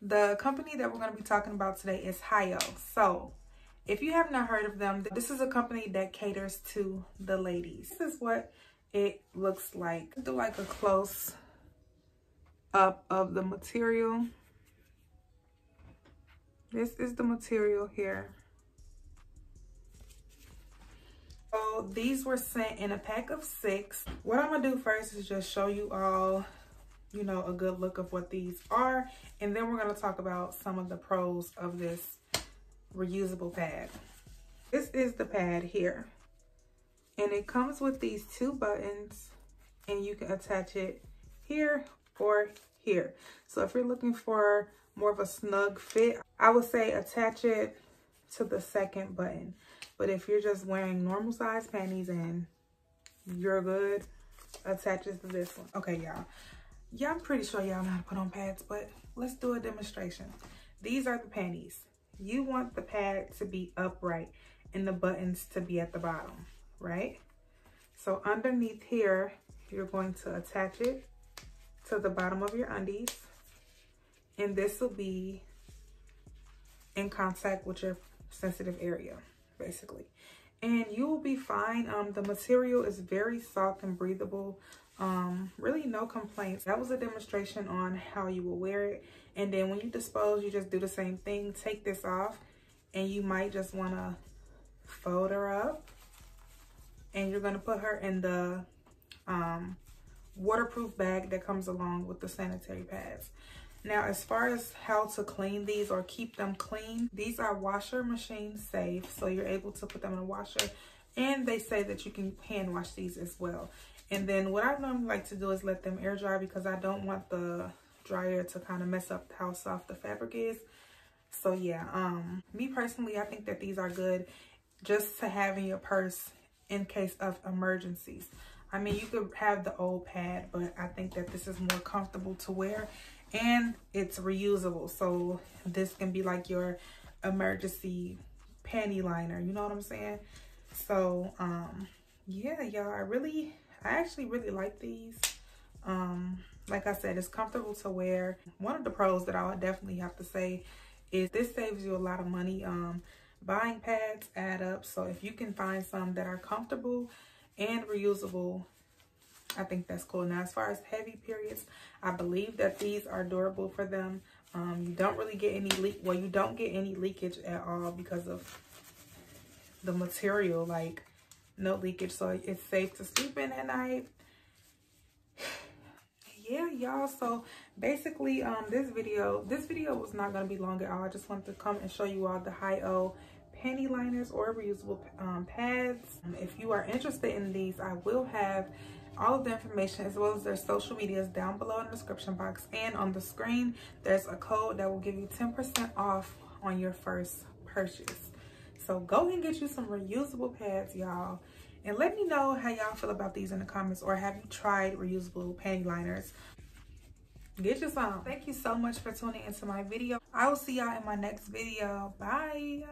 The company that we're going to be talking about today is Hyo. So if you have not heard of them, this is a company that caters to the ladies. This is what it looks like. Do like a close up of the material. This is the material here. So these were sent in a pack of 6. What I'm gonna do first is just show you all, you know, a good look of what these are, and then we're gonna talk about some of the pros of this reusable pad. This is the pad here, and it comes with these 2 buttons, and you can attach it here or here. So if you're looking for more of a snug fit, I would say attach it to the 2nd button. But if you're just wearing normal size panties and you're good, attach it to this one. Okay, y'all. Yeah, I'm pretty sure y'all know how to put on pads, but let's do a demonstration. These are the panties. You want the pad to be upright and the buttons to be at the bottom, right? So underneath here, you're going to attach it to the bottom of your undies, and this will be in contact with your sensitive area, basically, and you will be fine. The material is very soft and breathable. Really no complaints. That was a demonstration on how you will wear it, and then when you dispose, you just do the same thing. Take this off, and you might just want to fold her up, and you're going to put her in the waterproof bag that comes along with the sanitary pads. Now, as far as how to clean these or keep them clean, these are washer machine safe, so you're able to put them in a washer, and they say that you can hand wash these as well. And then what I normally like to do is let them air dry, because I don't want the dryer to kind of mess up how soft the fabric is. So yeah, me personally, I think that these are good just to have in your purse in case of emergencies. I mean, you could have the old pad, but I think that this is more comfortable to wear, and it's reusable. So this can be like your emergency panty liner, you know what I'm saying? So yeah, y'all, I actually really like these. Like I said, it's comfortable to wear. One of the pros that I would definitely have to say is this saves you a lot of money. Buying pads add up, so if you can find some that are comfortable and reusable, I think that's cool. Now, as far as heavy periods, I believe that these are durable for them. You don't really get any you don't get any leakage at all because of the material, like no leakage, so it's safe to sleep in at night. Yeah, y'all, so basically this video was not going to be long at all. I just wanted to come and show you all the Hyo panty liners or reusable pads. If you are interested in these, I will have all of the information as well as their social medias down below in the description box, and on the screen there's a code that will give you 10% off on your first purchase. So go ahead and get you some reusable pads, y'all, and let me know how y'all feel about these in the comments, or have you tried reusable panty liners? Get you some. Thank you so much for tuning into my video. I will see y'all in my next video. Bye.